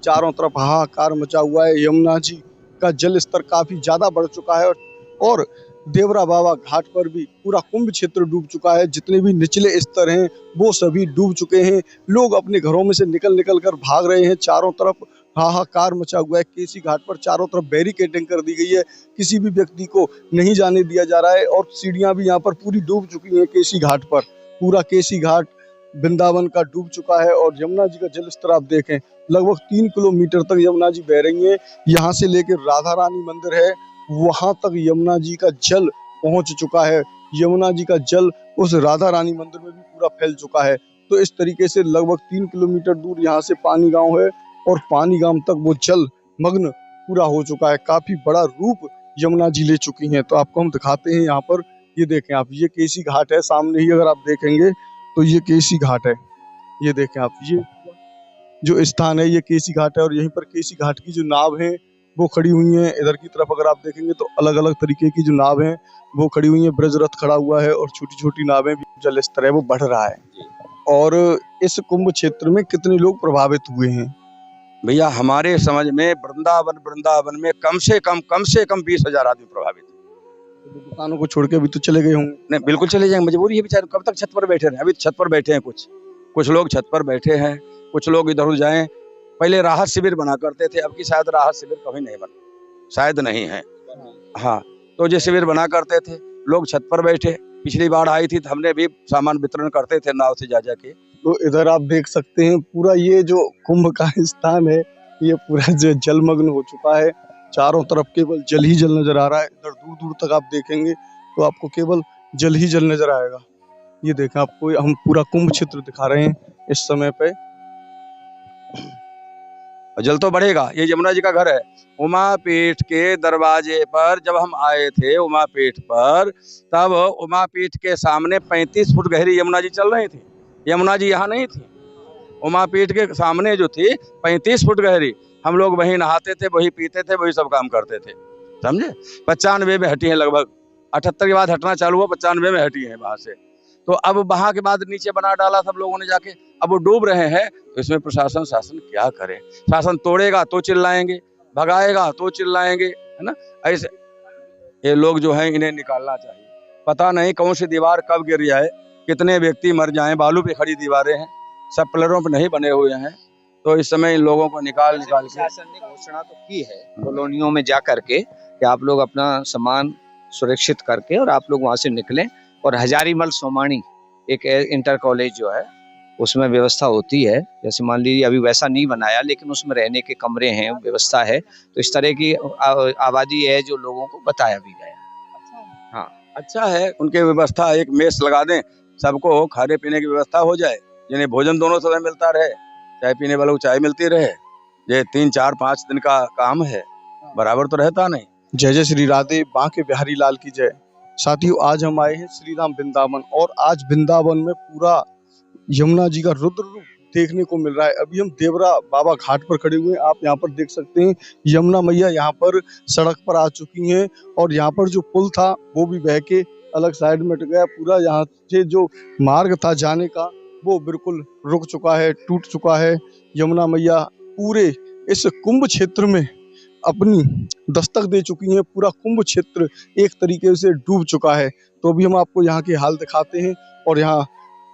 चारों तरफ हाहाकार मचा हुआ है। यमुना जी का जल स्तर काफी ज्यादा बढ़ चुका है और देवरा बाबा घाट पर भी पूरा कुंभ क्षेत्र डूब चुका है। जितने भी निचले स्तर हैं वो सभी डूब चुके हैं। लोग अपने घरों में से निकल निकल कर भाग रहे हैं। चारों तरफ हाहाकार मचा हुआ है। केसी घाट पर चारों तरफ बैरिकेडिंग कर दी गई है, किसी भी व्यक्ति को नहीं जाने दिया जा रहा है और सीढ़ियां भी यहाँ पर पूरी डूब चुकी हैं। केसी घाट पर पूरा केसी घाट वृंदावन का डूब चुका है और यमुना जी का जल स्तर आप देखें लगभग 3 किलोमीटर तक यमुना जी बह रही है। यहाँ से लेकर राधा रानी मंदिर है वहां तक यमुना जी का जल पहुंच चुका है। यमुना जी का जल उस राधा रानी मंदिर में भी पूरा फैल चुका है। तो इस तरीके से लगभग 3 किलोमीटर दूर यहाँ से पानी गांव है और पानी गांव तक वो जल मग्न पूरा हो चुका है। काफी बड़ा रूप यमुना जी ले चुकी हैं। तो आपको हम दिखाते हैं यहाँ पर, ये देखें आप, ये केसी घाट है सामने ही, अगर आप देखेंगे तो ये केसी घाट है। ये देखें आप, ये जो स्थान है ये केसी घाट है और यहीं पर केसी घाट की जो नाव है वो खड़ी हुई हैं। इधर की तरफ अगर आप देखेंगे तो अलग अलग तरीके की जो नाव हैं वो खड़ी हुई हैं। ब्रज रथ खड़ा हुआ है और छोटी छोटी नावें भी, जल स्तर है वो बढ़ रहा है। और इस कुंभ क्षेत्र में कितने लोग प्रभावित हुए हैं भैया? हमारे समझ में वृंदावन में कम से कम 20,000 आदमी प्रभावित। तो दुकानों को छोड़ के अभी तो चले गए होंगे? नहीं, बिल्कुल चले जाएंगे, मजबूरी है बेचारे। कब तक छत पर बैठे रहे? अभी छत पर बैठे हैं, कुछ लोग छत पर बैठे हैं, कुछ लोग इधर उधर जाएं। पहले राहत शिविर बना करते थे, अब की शायद राहत शिविर कभी नहीं बना, शायद नहीं है। हाँ, तो जो शिविर बना करते थे लोग छत पर बैठे। पिछली बार आई थी तो हमने भी सामान वितरण करते थे नाव से जा के। तो इधर आप देख सकते हैं पूरा ये जो कुंभ का स्थान है ये पूरा जो जलमग्न हो चुका है। चारों तरफ केवल जल ही जल नजर आ रहा है। इधर दूर दूर तक आप देखेंगे तो आपको केवल जल ही जल नजर आएगा। ये देखें, आपको हम पूरा कुंभ क्षेत्र दिखा रहे हैं इस समय पे। जल तो बढ़ेगा। ये यमुना जी का घर है। उमापीठ के दरवाजे पर जब हम आए थे उमापीठ पर, तब उमापीठ के सामने 35 फुट गहरी यमुना जी चल रही थी। यमुना जी यहाँ नहीं थी, उमापीठ के सामने जो थी 35 फुट गहरी। हम लोग वहीं नहाते थे, वही पीते थे, वही सब काम करते थे, समझे। 95 में हटी है, लगभग 78 के बाद हटना चालू हुआ, 95 में हटी है वहां से। तो अब वहां के बाद नीचे बना डाला सब लोगों ने जाके, अब वो डूब रहे हैं। तो इसमें प्रशासन शासन क्या करे? शासन तोड़ेगा तो चिल्लाएंगे, भगाएगा तो चिल्लाएंगे, है ना। ऐसे ये लोग जो है इन्हें निकालना चाहिए। पता नहीं कौन सी दीवार कब गिर जाए, कितने व्यक्ति मर जाएं। बालू पे खड़ी दीवारें हैं, सब पिलरों पे नहीं बने हुए हैं। तो इस समय इन लोगों को निकाल के शासन ने घोषणा तो की है कॉलोनियों में जा करके कि आप लोग अपना सामान सुरक्षित करके और आप लोग वहां से निकलें। और हजारीमल सोमानी एक इंटर कॉलेज जो है उसमें व्यवस्था होती है। जैसे मान लीजिए अभी वैसा नहीं बनाया लेकिन उसमें रहने के कमरे हैं, व्यवस्था है। तो इस तरह की आबादी है जो लोगों को बताया भी गया। हाँ, अच्छा है उनके व्यवस्था। एक मेस लगा दें, सबको खाने पीने की व्यवस्था हो जाए, जिन्हें भोजन दोनों समय मिलता रहे, चाय पीने वालों को चाय मिलती रहे। ये 3, 4, 5 दिन का काम है, बराबर तो रहता नहीं। जय जय श्री राधे, बांके बिहारी लाल की जय। साथियों, आज हम आए हैं श्री राम वृंदावन और आज वृंदावन में पूरा यमुना जी का रुद्र रूप देखने को मिल रहा है। अभी हम देवरा बाबा घाट पर खड़े हुए हैं। आप यहाँ पर देख सकते हैं यमुना मैया यहाँ पर सड़क पर आ चुकी हैं और यहाँ पर जो पुल था वो भी बह के अलग साइड में हट गया। पूरा यहाँ से जो मार्ग था जाने का वो बिल्कुल रुक चुका है, टूट चुका है। यमुना मैया पूरे इस कुंभ क्षेत्र में अपनी दस्तक दे चुकी हैं। पूरा कुंभ क्षेत्र एक तरीके से डूब चुका है। तो अभी हम आपको यहाँ के हाल दिखाते हैं और यहाँ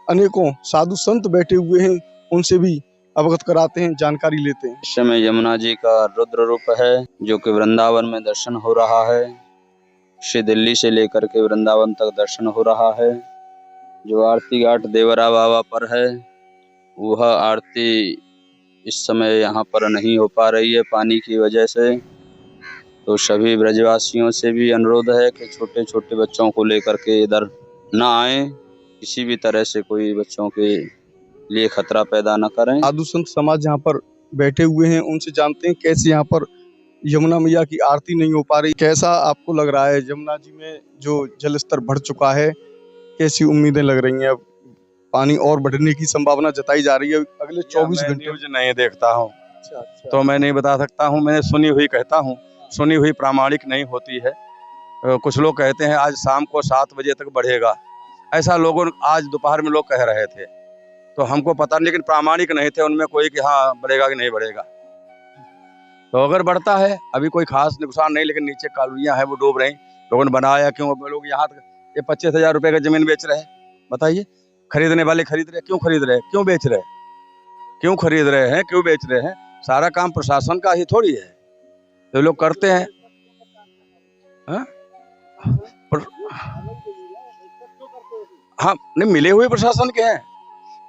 अनेकों साधु संत बैठे हुए हैं, उनसे भी अवगत कराते हैं, जानकारी लेते हैं। इस समय यमुना जी का रुद्र रूप है जो कि वृंदावन में दर्शन हो रहा है। श्री दिल्ली से लेकर के वृंदावन तक दर्शन हो रहा है। जो आरती घाट देवरा बाबा पर है वह आरती इस समय यहाँ पर नहीं हो पा रही है पानी की वजह से। तो सभी ब्रजवासियों से भी अनुरोध है कि छोटे छोटे बच्चों को लेकर के इधर ना आए, किसी भी तरह से कोई बच्चों के लिए खतरा पैदा न करें। साधु संत समाज यहाँ पर बैठे हुए हैं, उनसे जानते हैं कैसे यहाँ पर यमुना मैया की आरती नहीं हो पा रही। कैसा आपको लग रहा है यमुना जी में जो जल स्तर बढ़ चुका है, कैसी उम्मीदें लग रही हैं? अब पानी और बढ़ने की संभावना जताई जा रही है अगले 24 घंटे। न्यूज नहीं देखता हूँ तो मैं नहीं बता सकता हूँ। मैंने सुनी हुई कहता हूँ, सुनी हुई प्रामाणिक नहीं होती है। कुछ लोग कहते हैं आज शाम को 7 बजे तक बढ़ेगा, ऐसा लोगों आज दोपहर में लोग कह रहे थे। तो हमको पता नहीं, लेकिन प्रामाणिक नहीं थे उनमें कोई कि हाँ बढ़ेगा कि नहीं बढ़ेगा। तो अगर बढ़ता है, अभी कोई खास नुकसान नहीं, लेकिन नीचे कॉलोनियां हैं वो डूब रही। लोगों ने बनाया क्यों? अब लोग यहाँ ये 25,000 रुपए का जमीन बेच रहे हैं, बताइए। खरीदने वाले खरीद रहे, क्यों खरीद रहे हैं? क्यों बेच रहे हैं? क्यों खरीद रहे हैं? क्यों बेच रहे हैं? सारा काम प्रशासन का ही थोड़ी है, तो लोग करते हैं। हाँ हाँ, नहीं मिले हुए प्रशासन के हैं,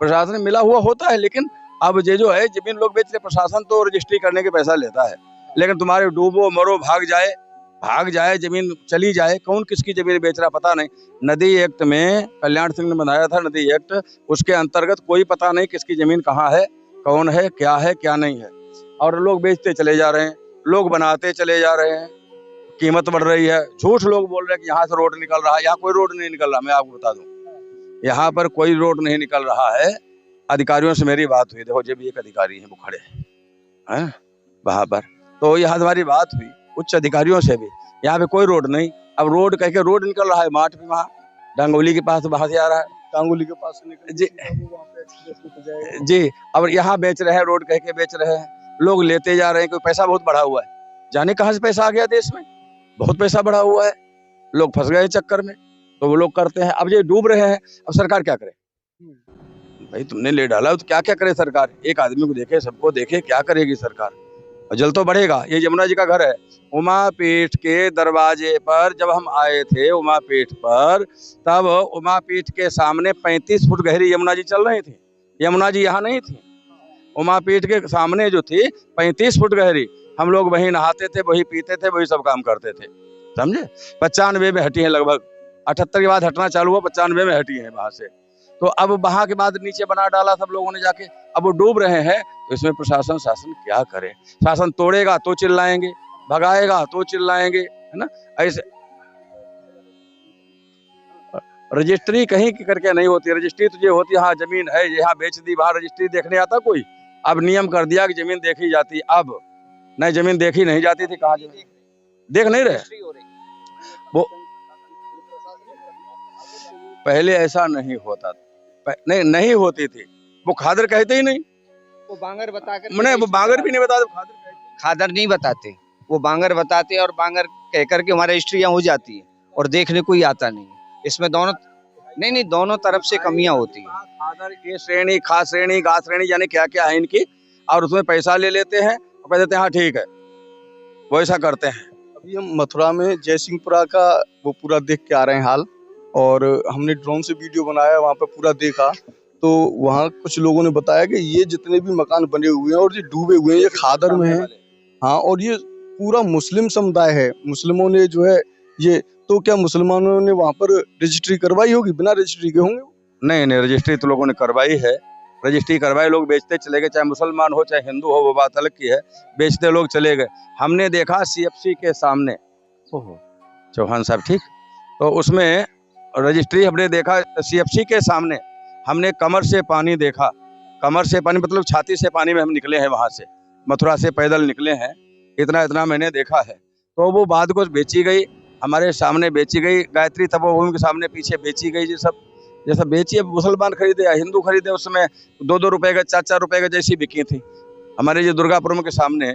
प्रशासन मिला हुआ होता है, लेकिन अब ये जो है जमीन लोग बेच रहे, प्रशासन तो रजिस्ट्री करने के पैसा लेता है, लेकिन तुम्हारे डूबो मरो भाग जाए जमीन चली जाए, कौन किसकी जमीन बेच रहा पता नहीं। नदी एक्ट में कल्याण सिंह ने बनाया था नदी एक्ट, उसके अंतर्गत कोई पता नहीं किसकी जमीन कहाँ है, कौन है, क्या नहीं है, और लोग बेचते चले जा रहे हैं, लोग बनाते चले जा रहे हैं, कीमत बढ़ रही है। झूठ लोग बोल रहे हैं कि यहाँ से रोड निकल रहा है, यहाँ कोई रोड नहीं निकल रहा। मैं आपको बता दूं, यहाँ पर कोई रोड नहीं निकल रहा है। अधिकारियों से मेरी बात हुई, देखो जब एक अधिकारी है वो खड़े हैं वहां पर, तो यहाँ हमारी बात हुई उच्च अधिकारियों से भी, यहाँ पे कोई रोड नहीं। अब रोड कह के रोड निकल रहा है मार्ट पे, वहाँ डांगोली के पास वहां से आ रहा है, डांगोली के पास से निकल जी। अब यहाँ बेच रहे हैं, रोड कह के बेच रहे हैं, लोग लेते जा रहे हैं, कोई पैसा बहुत बढ़ा हुआ है, जाने कहाँ से पैसा आ गया देश में, बहुत पैसा बढ़ा हुआ है, लोग फंस गए चक्कर में, तो वो लोग करते हैं। अब ये डूब रहे हैं, अब सरकार क्या करे? भाई तुमने ले डाला तो क्या क्या करे सरकार? एक आदमी को देखे, सबको देखे, क्या करेगी सरकार? और जल तो बढ़ेगा। ये यमुना जी का घर है, उमापीठ के दरवाजे पर जब हम आए थे उमापीठ पर, तब उमापीठ के सामने 35 फुट गहरी यमुना जी चल रही थी। यमुना जी यहाँ नहीं थी, उमापीठ के सामने जो थी 35 फुट गहरी, हम लोग वही नहाते थे, वही पीते थे, वही सब काम करते थे, समझे। 95 में हटी है, लगभग 78 के बाद हटना चालू हुआ, 95 में हटी है वहां से। तो अब वहां के बाद नीचे बना डाला सब लोगों ने जाके, अब वो डूब रहे हैं, तो इसमें प्रशासन शासन क्या करे? शासन तोड़ेगा तो चिल्लाएंगे, भगाएगा तो चिल्लाएंगे, है ना। ऐसे रजिस्ट्री कहीं की करके नहीं होती, रजिस्ट्री तो ये होती है, हाँ जमीन है यहाँ बेच दी, वहां रजिस्ट्री देखने आता कोई? अब नियम कर दिया कि जमीन देखी जाती, अब नहीं, जमीन देखी नहीं जाती थी, कहाँ देख नहीं रहे वो। पहले ऐसा नहीं होता, नहीं होती थी, वो खादर कहते ही नहीं, वो बांगर बताकर, मैंने वो बांगर भी नहीं बताते, खादर नहीं बताते, वो बांगर बताते हैं, और बांगर कह करके हमारी रजिस्ट्रियां हो जाती है और देखने कोई आता नहीं। इसमें दोनों नहीं दोनों तरफ से कमियां होती है। खादर की श्रेणी, खास श्रेणी, गा श्रेणी, यानी क्या क्या है इनकी, और उसमें पैसा ले लेते हैं और कह देते हैं हाँ ठीक है, वो ऐसा करते हैं। अभी हम मथुरा में जयसिंहपुरा का वो पूरा देख के आ रहे हैं हाल, और हमने ड्रोन से वीडियो बनाया, वहाँ पे पूरा देखा, तो वहाँ कुछ लोगों ने बताया कि ये जितने भी मकान बने हुए हैं और ये डूबे हुए हैं, ये खादर में हैं। हाँ, और ये पूरा मुस्लिम समुदाय है, मुस्लिमों ने जो है ये, तो क्या मुसलमानों ने वहाँ पर रजिस्ट्री करवाई होगी? बिना रजिस्ट्री के होंगे? नहीं, रजिस्ट्री तो लोगों ने करवाई है, रजिस्ट्री करवाई, लोग बेचते चले गए, चाहे मुसलमान हो चाहे हिंदू हो, वो बात अलग की है, बेचते लोग चले गए। हमने देखा CFC के सामने, चौहान साहब ठीक, तो उसमें रजिस्ट्री हमने देखा CFC के सामने, हमने कमर से पानी देखा, कमर से पानी मतलब छाती से पानी में हम निकले हैं, वहां से मथुरा से पैदल निकले हैं, इतना मैंने देखा है। तो वो बाद को बेची गई, हमारे सामने बेची गई, गायत्री तपोभूमि के सामने पीछे बेची गई, ये सब बेची। अब मुसलमान खरीदे या हिंदू खरीदे, उसमें 2-2 रुपए का, 4-4 रुपए का जैसी बिकी थी। हमारे जो दुर्गापुरम के सामने,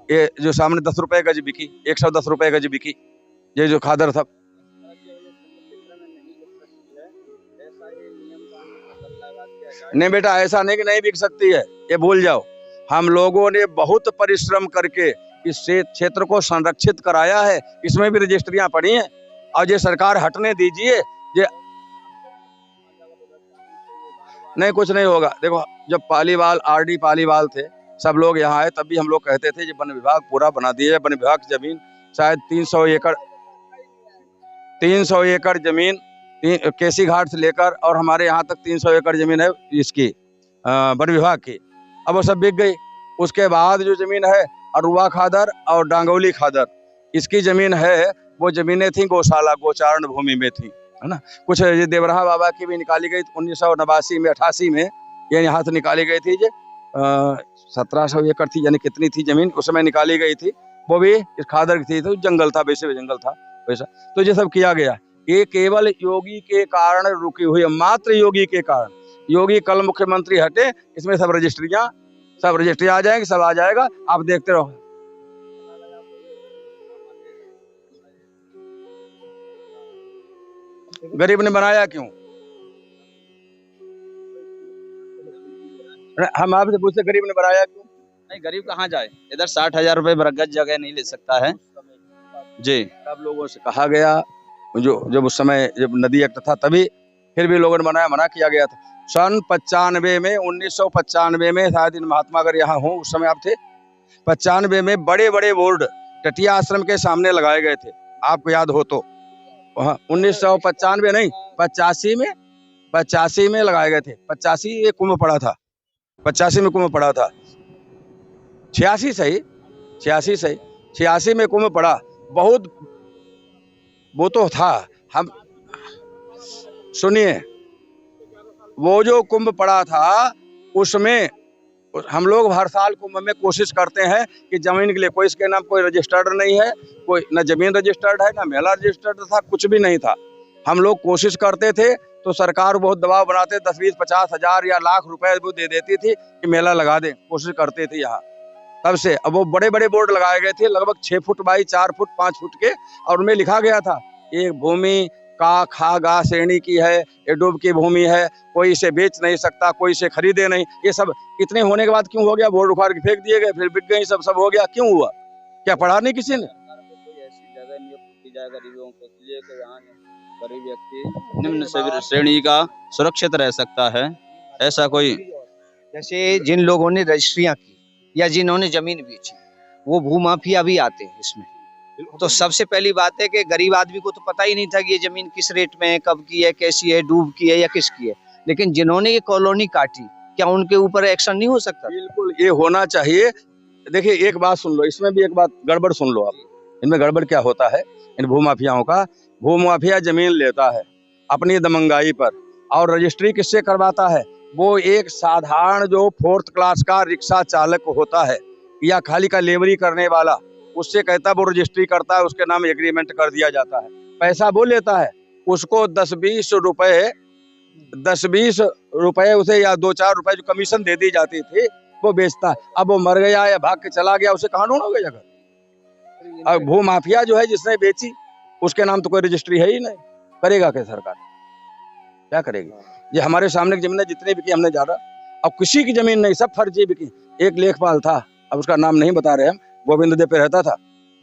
ये जो सामने 10 रुपए गज बिकी, 110 रुपए गज बिकी, ये जो खादर था। नहीं बेटा, ऐसा नहीं कि नहीं बिक सकती है, ये भूल जाओ। हम लोगों ने बहुत परिश्रम करके इस क्षेत्र को संरक्षित कराया है, इसमें भी रजिस्ट्रियां पड़ी हैं, और ये सरकार हटने दीजिए, ये नहीं कुछ नहीं होगा। देखो जब पालीवाल, RD पालीवाल थे, सब लोग यहाँ आए, तब भी हम लोग कहते थे कि वन विभाग पूरा बना दिए, वन विभाग की जमीन शायद 300 एकड़ जमीन केसी घाट से लेकर और हमारे यहाँ तक 300 एकड़ जमीन है इसकी वन विभाग की, अब वो सब बिक गई। उसके बाद जो जमीन है अरुआ खादर और डांगोली खादर, इसकी जमीन है, वो जमीनें थी गौशाला, गोचारण भूमि में थी, है ना। कुछ ये देवराहा बाबा की भी निकाली गई 1989 में, 88 में, ये यहाँ से निकाली गई थी, 1700 एकड़ थी, यानी कितनी थी जमीन उस समय निकाली गई थी, वो भी इस खादर की थी, तो जंगल था, वैसे जंगल था वैसा। तो ये सब किया गया, ये केवल योगी के कारण रुकी हुई है, मात्र योगी के कारण। योगी कल मुख्यमंत्री हटे, इसमें सब रजिस्ट्रियां आ जाएंगी, सब आ जाएगा, आप देखते रहो। गरीब ने बनाया क्यों? हम आपसे पूछते गरीब ने बनाया क्यों? नहीं, गरीब कहाँ जाए, इधर 60,000 रुपए बरगद जगह नहीं ले सकता है जी। सब लोगों से कहा गया, जो जब उस समय जब नदी एक्ट था तभी, फिर भी लोगों ने बनाया, मना किया गया था। सन 95 में 1995 में शायद इन महात्मा अगर यहाँ हो उस समय आप थे, 95 में बड़े बड़े बोर्ड टटिया आश्रम के सामने लगाए गए थे, आपको याद हो तो। वहाँ 1995 नहीं 85 में लगाए गए थे। 85 ये कुंभ पड़ा था, 85 में कुंभ पड़ा था, 86 सही 86 में कुंभ पड़ा। बहुत वो तो था, हम सुनिए, वो जो कुंभ पड़ा था उसमें हम लोग हर साल कुंभ में कोशिश करते हैं कि जमीन के लिए, कोई इसके नाम कोई रजिस्टर्ड नहीं है, कोई न जमीन रजिस्टर्ड है न मेला रजिस्टर्ड था, कुछ भी नहीं था। हम लोग कोशिश करते थे तो सरकार बहुत दबाव बनाते, 10, 20, 50 हजार या लाख रुपए वो दे देती थी कि मेला लगा दे, कोशिश करते थे यहाँ। तब से अब वो बड़े बड़े बोर्ड लगाए गए थे, लगभग 6 फुट बाई 4 फुट 5 फुट के, और उनमें लिखा गया था ये भूमि का खा गा श्रेणी की है, ये डूब की भूमि है, कोई इसे बेच नहीं सकता, कोई इसे खरीदे नहीं। ये सब इतने होने के बाद क्यों हो गया? बोर्ड उखाड़ के फेंक दिए गए, फिर बिक गई, सब हो गया। क्यों हुआ? क्या पढ़ा नहीं किसी ने? कोई ऐसी जगह नियुक्त की जाए गरीबों के लिए कि यहाँ गरीब व्यक्ति निम्न श्रेणी का सुरक्षित रह सकता है, ऐसा कोई। जैसे जिन लोगों ने रजिस्ट्रियां की या जिन्होंने जमीन बेची, वो भूमाफिया भी आते हैं इसमें। तो सबसे पहली बात है कि गरीब आदमी को तो पता ही नहीं था कि ये जमीन किस रेट में है, कब की है, कैसी है, डूब की है या किसकी है। लेकिन जिन्होंने ये कॉलोनी काटी, क्या उनके ऊपर एक्शन नहीं हो सकता? बिल्कुल ये होना चाहिए। देखिए एक बात सुन लो, इसमें भी एक बात गड़बड़ सुन लो आप। इनमें गड़बड़ क्या होता है इन भूमाफियाओं का? भूमाफिया जमीन लेता है अपनी दमंगाई पर, और रजिस्ट्री किससे करवाता है? वो एक साधारण जो 4th क्लास का रिक्शा चालक होता है या खाली का लेबरी करने वाला, उससे कहता है वो रजिस्ट्री करता है, उसके नाम एग्रीमेंट कर दिया जाता है, पैसा वो लेता है, उसको 10-20 रुपए उसे या 2-4 रुपए जो कमीशन दे दी जाती थी वो बेचता है। अब वो मर गया या भाग के चला गया, उसे कहाँ ढूंढोगे जगह? अब भूमाफिया जो है जिसने बेची उसके नाम तो कोई रजिस्ट्री है ही नहीं, करेगा क्या सरकार? क्या करेगी? ये हमारे सामने की जमीन जितनी बिकी हमने ज्यादा, अब किसी की जमीन नहीं, सब फर्जी बिकी। एक लेखपाल था, अब उसका नाम नहीं बता रहे हम, गोविंद दे पे रहता था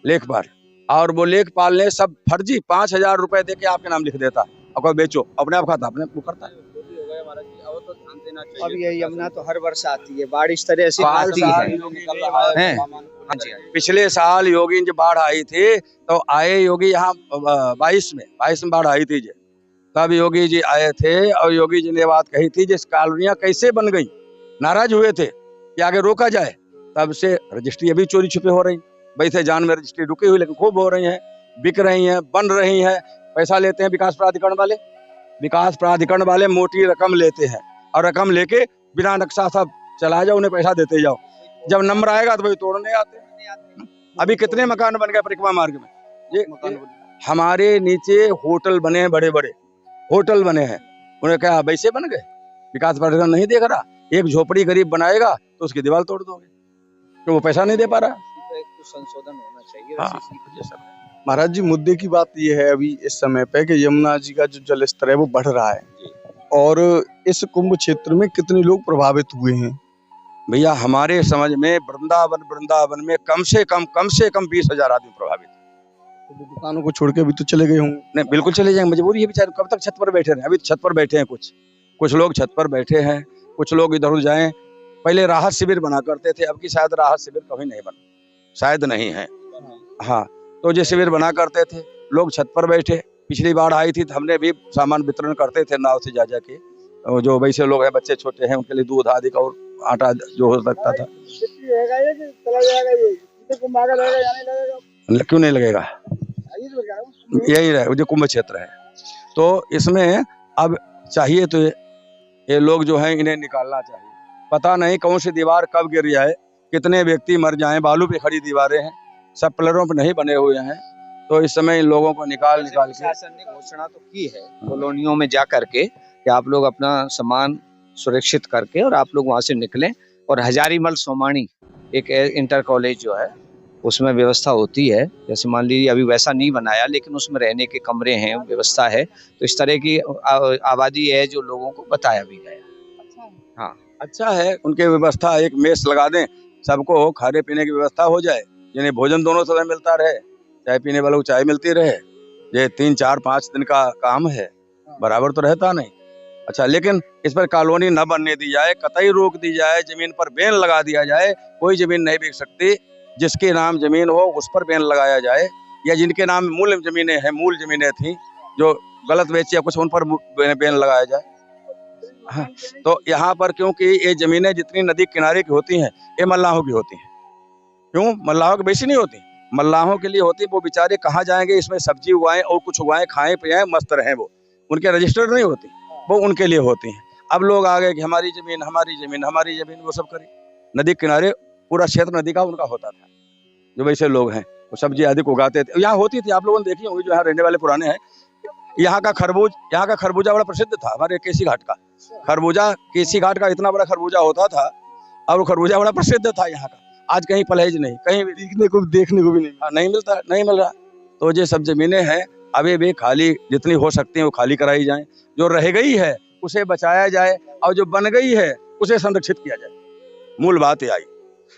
लेखपाल, और वो लेखपाल ने सब फर्जी 5,000 रुपए दे के आपके नाम लिख देता, और कोई बेचो, अपने आप खाता, अपने वो करता है। अब ये यमुना तो हर वर्ष आती है, बाढ़ इस तरह से आती है। पिछले साल योगी जब बाढ़ आई थी तो आए योगी यहाँ 22 में बाढ़ आई थी, तब योगी जी आए थे और योगी जी ने बात कही थी जिस कॉलोनियां कैसे बन गई, नाराज हुए थे कि आगे रोका जाए। तब से रजिस्ट्री अभी चोरी छुपे हो रही, वैसे जान में रजिस्ट्री रुकी हुई लेकिन खूब हो रही है, बिक रही हैं, बन रही हैं। पैसा लेते हैं विकास प्राधिकरण वाले मोटी रकम लेते हैं, और रकम लेके बिना नक्शा सब चला जाओ, उन्हें पैसा देते जाओ, जब नंबर आएगा तो वही तोड़ने आते हैं। अभी कितने मकान बन गए परिक्रमा मार्ग में, ये हमारे नीचे होटल बने हैं, बड़े बड़े होटल बने हैं, उन्हें क्या वैसे बन गए? विकास प्राधिकरण नहीं देख रहा, एक झोपड़ी गरीब बनाएगा तो उसकी दीवार तोड़ दोगे, तो वो पैसा नहीं दे पा रहा। संशोधन होना चाहिए। हाँ। महाराज जी, मुद्दे की बात ये है अभी इस समय पे कि यमुना जी का जो जल स्तर है वो बढ़ रहा है, और इस कुंभ क्षेत्र में कितने लोग प्रभावित हुए हैं? भैया हमारे समझ में वृंदावन में कम से कम 20,000 आदमी प्रभावित। तो दुकानों को छोड़ के भी तो चले गए होंगे? नहीं, बिल्कुल चले जाएंगे, मजबूरी है बेचारे, कब तक छत पर बैठे रहे? अभी छत पर बैठे हैं, कुछ लोग छत पर बैठे हैं, कुछ लोग इधर उधर जाएं। पहले राहत शिविर बना करते थे, अब की शायद राहत शिविर कभी नहीं बना, शायद नहीं है। हाँ, तो जो शिविर बना करते थे, लोग छत पर बैठे। पिछली बार आई थी तो हमने भी सामान वितरण करते थे नाव से जा के, जो वैसे लोग हैं, बच्चे छोटे हैं, उनके लिए दूध आदि का और आटा जो हो सकता था। क्यों नहीं लगेगा? यही रहे जो कुंभ क्षेत्र है, तो इसमें अब चाहिए तो ये लोग जो हैं इन्हें निकालना चाहिए। पता नहीं कौन सी दीवार कब गिर जाए, कितने व्यक्ति मर जाएं, बालू पे खड़ी दीवारें हैं, सब पिलरों पर नहीं बने हुए हैं, तो इस समय इन लोगों को निकाल के शासन ने घोषणा तो की है कॉलोनियों में जा करके कि आप लोग अपना सामान सुरक्षित करके और आप लोग वहां से निकलें। और हजारीमल सोमानी एक इंटर कॉलेज जो है उसमें व्यवस्था होती है। जैसे मान लीजिए अभी वैसा नहीं बनाया, लेकिन उसमें रहने के कमरे हैं, व्यवस्था है। तो इस तरह की आबादी है जो लोगों को बताया भी गया। हाँ, अच्छा है, उनके व्यवस्था एक मेस लगा दें, सबको खाने पीने की व्यवस्था हो जाए, जिन्हें भोजन दोनों समय मिलता रहे, चाय पीने वालों को चाय मिलती रहे। ये 3 4 5 दिन का काम है, बराबर तो रहता नहीं। अच्छा, लेकिन इस पर कॉलोनी न बनने दी जाए, कतई रोक दी जाए, जमीन पर बैन लगा दिया जाए, कोई जमीन नहीं बिक सकती, जिसके नाम जमीन हो उस पर बैन लगाया जाए, या जिनके नाम मूल जमीनें थी जो गलत बेची या कुछ, उन पर बैन लगाया जाए। हाँ, तो यहाँ पर क्योंकि ये जमीनें जितनी नदी किनारे की होती हैं, ये मल्लाहों की होती हैं। क्यों? मल्लाहों की बेसी नहीं होती, मल्लाहों के लिए होती। वो बेचारे कहाँ जाएंगे, इसमें सब्जी उगाएं और कुछ उगाएं, खाएं पिएं, मस्त रहें, वो उनके रजिस्टर्ड नहीं होती, वो उनके लिए होती हैं। अब लोग आ गए कि हमारी जमीन हमारी जमीन हमारी जमीन, वो सब करी। नदी किनारे पूरा क्षेत्र नदी का उनका होता था। जो वैसे लोग हैं वो सब्जी अधिक उगाते थे, यहाँ होती थी। आप लोगों ने देखी होंगी, जो यहाँ रहने वाले पुराने हैं, यहाँ का खरबूजा बड़ा प्रसिद्ध था। हमारे केसी घाट का खरबूजा, केसी घाट का इतना बड़ा खरबूजा होता था, और वो खरबूजा बड़ा प्रसिद्ध था यहाँ का। आज कहीं परहेज नहीं, कहीं भी देखने को भी नहीं मिलता, नहीं मिल रहा। तो ये सब जमीनें हैं, अभी भी खाली जितनी हो सकती हैं वो खाली कराई जाएं। जो रह गई है उसे बचाया जाए, और जो बन गई है उसे संरक्षित किया जाए। मूल बात ये आई,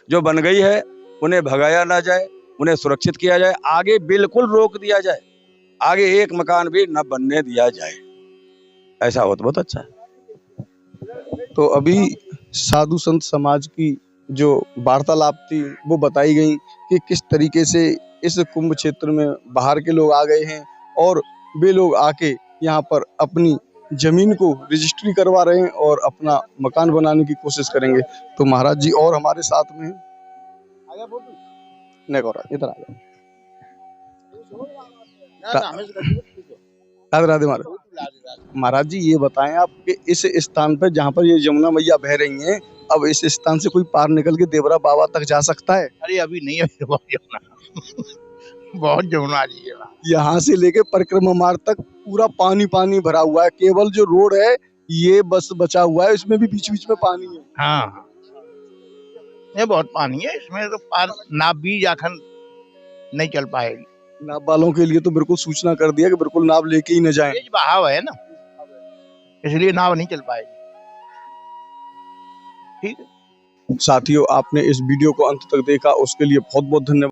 जो बन गई है उन्हें भगाया ना जाए, उन्हें सुरक्षित किया जाए, आगे बिल्कुल रोक दिया जाए, आगे एक मकान भी न बनने दिया जाए। ऐसा हो तो बहुत अच्छा है। तो अभी साधु संत समाज की जो वार्तालाप थी वो बताई गई कि किस तरीके से इस कुंभ क्षेत्र में बाहर के लोग आ गए हैं, और वे लोग आके यहाँ पर अपनी जमीन को रजिस्ट्री करवा रहे हैं और अपना मकान बनाने की कोशिश करेंगे। तो महाराज जी और हमारे साथ में हैं। नहीं गौरा, इधर आ जाओ। राधे राधे महाराज। महाराज जी ये बताएं आप कि इस स्थान पर जहाँ पर ये यमुना मैया बह रही हैं, अब इस स्थान से कोई पार निकल के देवरा बाबा तक जा सकता है? अरे अभी नहीं है, बहुत जमुना बहुत जमुना जी है। यहाँ से लेके परिक्रमा मार्ग तक पूरा पानी पानी भरा हुआ है। केवल जो रोड है ये बस बचा हुआ है, इसमें भी बीच बीच में पानी है। हाँ, ये बहुत पानी है इसमें, तो पार नाव भी जाखन नहीं चल पाएगी। नाव वालों के लिए तो बिल्कुल सूचना कर दिया कि बिल्कुल नाव लेके ही न जाएं। तेज बहाव है ना, इसलिए नाव नहीं चल पाएगी। ठीक है साथियों, आपने इस वीडियो को अंत तक देखा, उसके लिए बहुत बहुत धन्यवाद।